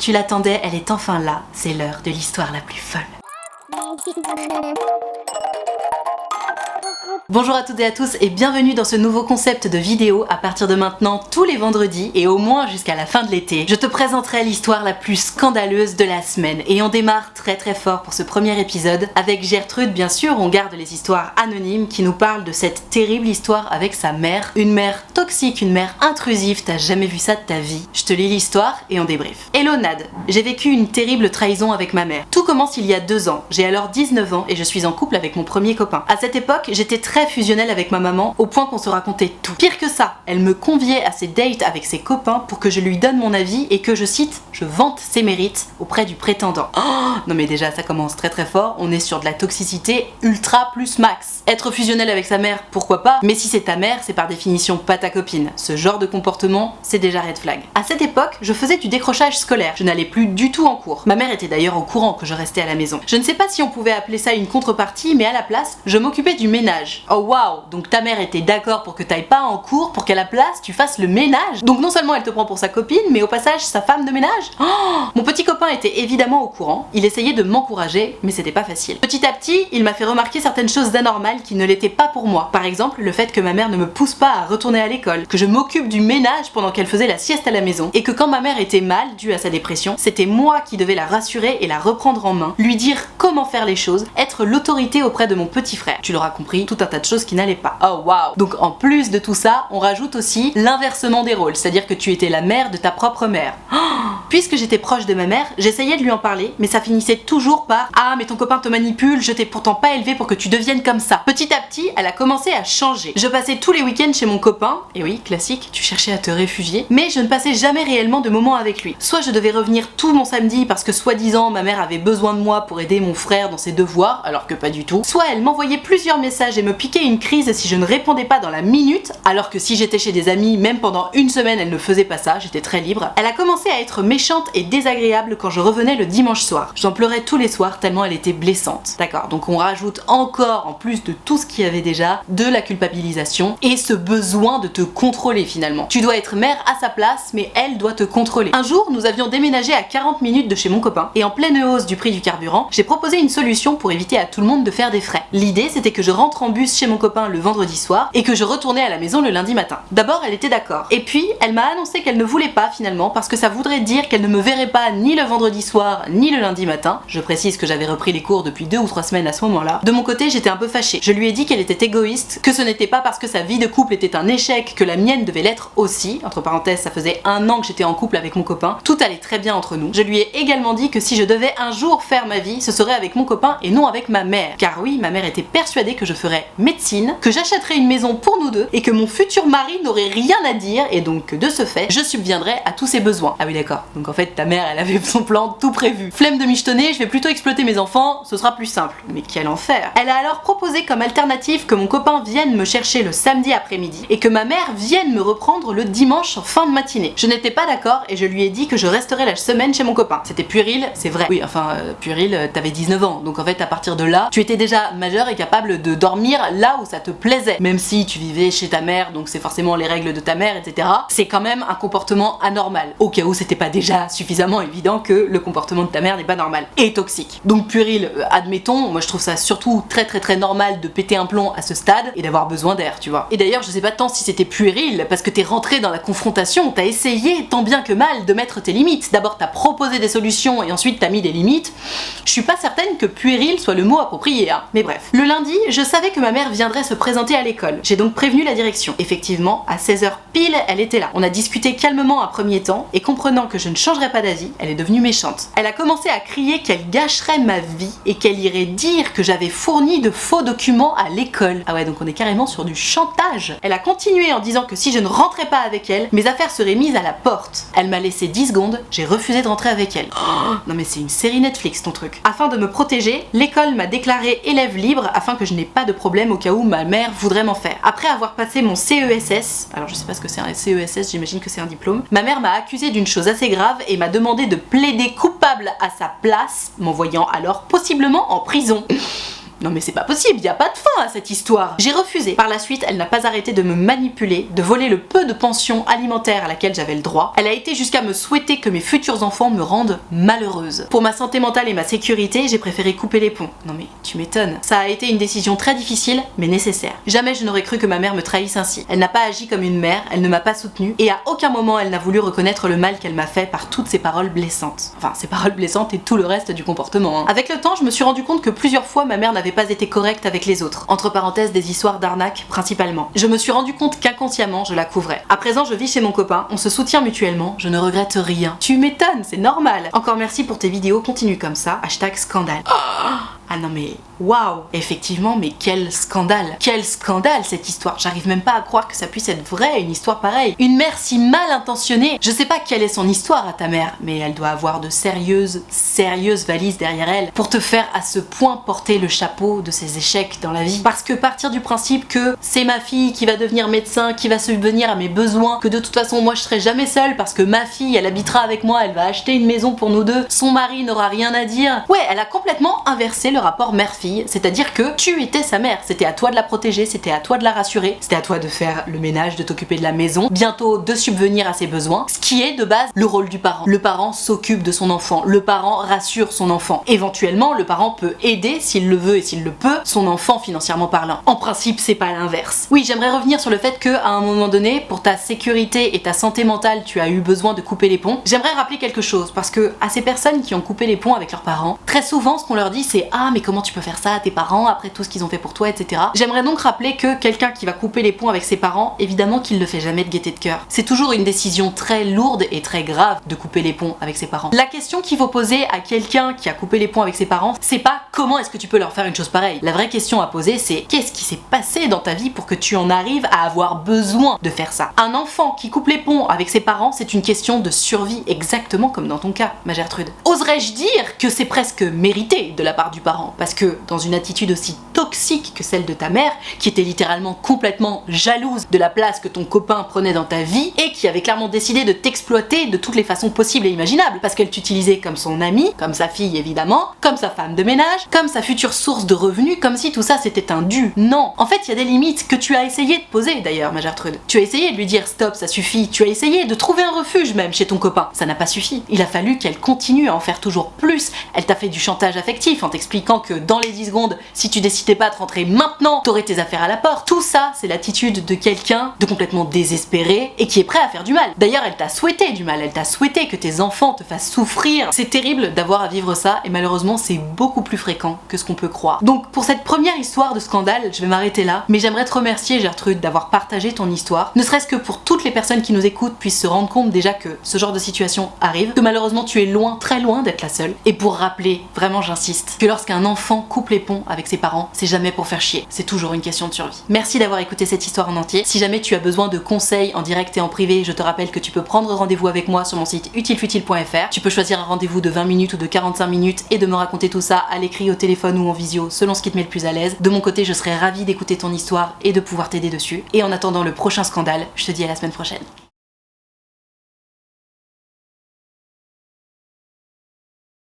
tu l'attendais, elle est enfin là. C'est l'heure de l'histoire la plus folle. Bonjour à toutes et à tous et bienvenue dans ce nouveau concept de vidéo à partir de maintenant tous les vendredis et au moins jusqu'à la fin de l'été. Je te présenterai l'histoire la plus scandaleuse de la semaine et on démarre très fort pour ce premier épisode avec Gertrude. Bien sûr, on garde les histoires anonymes qui nous parlent de cette terrible histoire avec sa mère. Une mère toxique, une mère intrusive, t'as jamais vu ça de ta vie. Je te lis l'histoire et on débrief. Hello Nad, j'ai vécu une terrible trahison avec ma mère. Tout commence il y a 2 ans, j'ai alors 19 ans et je suis en couple avec mon premier copain. À cette époque, j'étais très fusionnelle avec ma maman au point qu'on se racontait tout. Pire que ça, elle me conviait à ses dates avec ses copains pour que je lui donne mon avis et que je cite, je vante ses mérites auprès du prétendant. Oh, non mais déjà ça commence très fort, on est sur de la toxicité ultra plus max. Être fusionnel avec sa mère, pourquoi pas, mais si c'est ta mère, c'est par définition pas ta copine. Ce genre de comportement, c'est déjà red flag. À cette époque, je faisais du décrochage scolaire, je n'allais plus du tout en cours. Ma mère était d'ailleurs au courant que je restais à la maison. Je ne sais pas si on pouvait appeler ça une contrepartie, mais à la place, je m'occupais du ménage. Oh waouh, donc ta mère était d'accord pour que t'ailles pas en cours pour qu'à la place tu fasses le ménage. Donc non seulement elle te prend pour sa copine, mais au passage sa femme de ménage. Oh, mon petit copain était évidemment au courant, il essayait de m'encourager, mais c'était pas facile. Petit à petit, il m'a fait remarquer certaines choses anormales qui ne l'étaient pas pour moi. Par exemple, le fait que ma mère ne me pousse pas à retourner à l'école, que je m'occupe du ménage pendant qu'elle faisait la sieste à la maison, et que quand ma mère était mal, due à sa dépression, c'était moi qui devais la rassurer et la reprendre en main, lui dire comment faire les choses, être l'autorité auprès de mon petit frère. Tu l'auras compris, tout un tas de choses qui n'allaient pas. Oh waouh. Donc en plus de tout ça, on rajoute aussi l'inversement des rôles, c'est-à-dire que tu étais la mère de ta propre mère. Oh. Puisque j'étais proche de ma mère, j'essayais de lui en parler, mais ça finissait toujours par « Ah mais ton copain te manipule, je t'ai pourtant pas élevé pour que tu deviennes comme ça ». Petit à petit, elle a commencé à changer. Je passais tous les week-ends chez mon copain, et oui, classique, tu cherchais à te réfugier, mais je ne passais jamais réellement de moments avec lui. Soit je devais revenir tout mon samedi parce que soi-disant ma mère avait besoin de moi pour aider mon frère dans ses devoirs, alors que pas du tout. Soit elle m'envoyait plusieurs messages et me piquait une crise si je ne répondais pas dans la minute, alors que si j'étais chez des amis, même pendant une semaine, elle ne faisait pas ça, j'étais très libre. Elle a commencé à être méchante et désagréable quand je revenais le dimanche soir. J'en pleurais tous les soirs tellement elle était blessante. D'accord, donc on rajoute encore, en plus de tout ce qu'il y avait déjà, de la culpabilisation et ce besoin de te contrôler finalement. Tu dois être mère à sa place, mais elle doit te contrôler. Un jour, nous avions déménagé à 40 minutes de chez mon copain, et en pleine hausse du prix du carburant, j'ai proposé une solution pour éviter à tout le monde de faire des frais. L'idée, c'était que je rentre en bus chez mon copain le vendredi soir, et que je retournais à la maison le lundi matin. D'abord, elle était d'accord. Et puis, elle m'a annoncé qu'elle ne voulait pas finalement, parce que ça voudrait dire qu'elle ne me verrait pas ni le vendredi soir, ni le lundi matin. Je précise que j'avais repris les cours depuis 2 ou 3 semaines à ce moment-là. De mon côté, j'étais un peu fâchée. Je lui ai dit qu'elle était égoïste, que ce n'était pas parce que sa vie de couple était un échec que la mienne devait l'être aussi. Entre parenthèses, ça faisait 1 an que j'étais en couple avec mon copain. Tout allait très bien entre nous. Je lui ai également dit que si je devais un jour faire ma vie, ce serait avec mon copain et non avec ma mère. Car oui, ma mère était persuadée que je ferais médecine, que j'achèterais une maison pour nous deux et que mon futur mari n'aurait rien à dire et donc que de ce fait, je subviendrais à tous ses besoins. Ah oui d'accord, donc en fait ta mère elle avait son plan tout prévu. Flemme de michetonner, je vais plutôt exploiter mes enfants, ce sera plus simple. Mais quel enfer. Elle a alors proposé comme alternative que mon copain vienne me chercher le samedi après-midi et que ma mère vienne me reprendre le dimanche en fin de matinée. Je n'étais pas d'accord et je lui ai dit que je resterais la semaine chez mon copain. C'était puéril, c'est vrai. Oui enfin puéril, t'avais 19 ans, donc en fait à partir de là, tu étais déjà majeur et capable de dormir là où ça te plaisait. Même si tu vivais chez ta mère, donc c'est forcément les règles de ta mère, etc. C'est quand même un comportement anormal. Au cas où c'était pas déjà suffisamment évident que le comportement de ta mère n'est pas normal et toxique. Donc puéril, admettons, moi je trouve ça surtout très normal de péter un plomb à ce stade et d'avoir besoin d'air, tu vois. Et d'ailleurs je sais pas tant si c'était puéril parce que t'es rentré dans la confrontation, t'as essayé tant bien que mal de mettre tes limites. D'abord t'as proposé des solutions et ensuite t'as mis des limites. Je suis pas certaine que puéril soit le mot approprié, hein. Mais bref. Le lundi, je savais que ma mère viendrait se présenter à l'école. J'ai donc prévenu la direction. Effectivement, à 16h pile, elle était là. On a discuté calmement un premier temps et comprenant que je ne changerais pas d'avis, elle est devenue méchante. Elle a commencé à crier qu'elle gâcherait ma vie et qu'elle irait dire que j'avais fourni de faux documents à l'école. Ah ouais, donc on est carrément sur du chantage. Elle a continué en disant que si je ne rentrais pas avec elle, mes affaires seraient mises à la porte. Elle m'a laissé 10 secondes, j'ai refusé de rentrer avec elle. Oh, non mais c'est une série Netflix ton truc. Afin de me protéger, l'école m'a déclaré élève libre afin que je n'ai pas de problème au cas où ma mère voudrait m'en faire. Après avoir passé mon CESS, alors je sais pas ce que c'est un CESS, j'imagine que c'est un diplôme, ma mère m'a accusé d'une chose assez grave et m'a demandé de plaider coupable à sa place, m'envoyant alors possiblement en prison. Non mais c'est pas possible, y a pas de fin à cette histoire. J'ai refusé. Par la suite, elle n'a pas arrêté de me manipuler, de voler le peu de pension alimentaire à laquelle j'avais le droit. Elle a été jusqu'à me souhaiter que mes futurs enfants me rendent malheureuse. Pour ma santé mentale et ma sécurité, j'ai préféré couper les ponts. Non mais tu m'étonnes. Ça a été une décision très difficile, mais nécessaire. Jamais je n'aurais cru que ma mère me trahisse ainsi. Elle n'a pas agi comme une mère, elle ne m'a pas soutenue, et à aucun moment elle n'a voulu reconnaître le mal qu'elle m'a fait par toutes ces paroles blessantes. Enfin, ces paroles blessantes et tout le reste du comportement. Avec le temps, je me suis rendu compte que plusieurs fois ma mère n'avait pas été correcte avec les autres. Entre parenthèses, des histoires d'arnaque principalement. Je me suis rendu compte qu'inconsciemment, je la couvrais. À présent, je vis chez mon copain, on se soutient mutuellement, je ne regrette rien. Tu m'étonnes, c'est normal. Encore merci pour tes vidéos, continue comme ça. #scandale. Ah non mais waouh. Effectivement, mais quel scandale. Quel scandale cette histoire. J'arrive même pas à croire que ça puisse être vrai, une histoire pareille. Une mère si mal intentionnée. Je sais pas quelle est son histoire à ta mère, mais elle doit avoir de sérieuses valises derrière elle pour te faire à ce point porter le chapeau de ses échecs dans la vie. Parce que partir du principe que c'est ma fille qui va devenir médecin, qui va subvenir à mes besoins, que de toute façon moi je serai jamais seule parce que ma fille elle habitera avec moi, elle va acheter une maison pour nous deux, son mari n'aura rien à dire. Ouais, elle a complètement inversé le rapport mère-fille, c'est-à-dire que tu étais sa mère, c'était à toi de la protéger, c'était à toi de la rassurer, c'était à toi de faire le ménage, de t'occuper de la maison, bientôt de subvenir à ses besoins, ce qui est de base le rôle du parent. Le parent s'occupe de son enfant, le parent rassure son enfant. Éventuellement, le parent peut aider, s'il le veut et s'il le peut, son enfant financièrement parlant. En principe, c'est pas l'inverse. Oui, j'aimerais revenir sur le fait que, à un moment donné, pour ta sécurité et ta santé mentale, tu as eu besoin de couper les ponts. J'aimerais rappeler quelque chose, parce que à ces personnes qui ont coupé les ponts avec leurs parents, très souvent, ce qu'on leur dit, c'est « Ah, mais comment tu peux faire ça à tes parents après tout ce qu'ils ont fait pour toi, etc. » J'aimerais donc rappeler que quelqu'un qui va couper les ponts avec ses parents, évidemment qu'il le fait jamais de gaieté de cœur. C'est toujours une décision très lourde et très grave de couper les ponts avec ses parents. La question qu'il faut poser à quelqu'un qui a coupé les ponts avec ses parents, c'est pas comment est-ce que tu peux leur faire une chose pareille. La vraie question à poser, c'est qu'est-ce qui s'est passé dans ta vie pour que tu en arrives à avoir besoin de faire ça. Un enfant qui coupe les ponts avec ses parents, c'est une question de survie, exactement comme dans ton cas, ma Gertrude. Oserais-je dire que c'est presque mérité de la part du parent, parce que dans une attitude aussi toxique que celle de ta mère, qui était littéralement complètement jalouse de la place que ton copain prenait dans ta vie, et qui avait clairement décidé de t'exploiter de toutes les façons possibles et imaginables, parce qu'elle t'utilisait comme son amie, comme sa fille évidemment, comme sa femme de ménage, comme sa future source de revenus, comme si tout ça c'était un dû. Non, en fait il y a des limites que tu as essayé de poser d'ailleurs, ma Gertrude. Tu as essayé de lui dire stop, ça suffit, tu as essayé de trouver un refuge même chez ton copain, ça n'a pas suffi. Il a fallu qu'elle continue à en faire toujours plus. Elle t'a fait du chantage affectif en t'expliquant que dans les 10 secondes, si tu décidais pas de rentrer maintenant, t'aurais tes affaires à la porte. Tout ça, c'est l'attitude de quelqu'un de complètement désespéré et qui est prêt à faire du mal. D'ailleurs, elle t'a souhaité du mal, elle t'a souhaité que tes enfants te fassent souffrir. C'est terrible d'avoir à vivre ça et malheureusement, c'est beaucoup plus fréquent que ce qu'on peut croire. Donc pour cette première histoire de scandale, je vais m'arrêter là, mais j'aimerais te remercier Gertrude d'avoir partagé ton histoire, ne serait-ce que pour toutes les personnes qui nous écoutent puissent se rendre compte déjà que ce genre de situation arrive, que malheureusement tu es loin, très loin d'être la seule, et pour rappeler, vraiment j'insiste, que lorsqu'un enfant coupe les ponts avec ses parents, c'est jamais pour faire chier, c'est toujours une question de survie. Merci d'avoir écouté cette histoire en entier. Si jamais tu as besoin de conseils en direct et en privé, je te rappelle que tu peux prendre rendez-vous avec moi sur mon site utilefutile.fr. Tu peux choisir un rendez-vous de 20 minutes ou de 45 minutes et de me raconter tout ça à l'écrit, au téléphone ou en visio, selon ce qui te met le plus à l'aise. De mon côté, je serais ravie d'écouter ton histoire et de pouvoir t'aider dessus. Et en attendant le prochain scandale, je te dis à la semaine prochaine.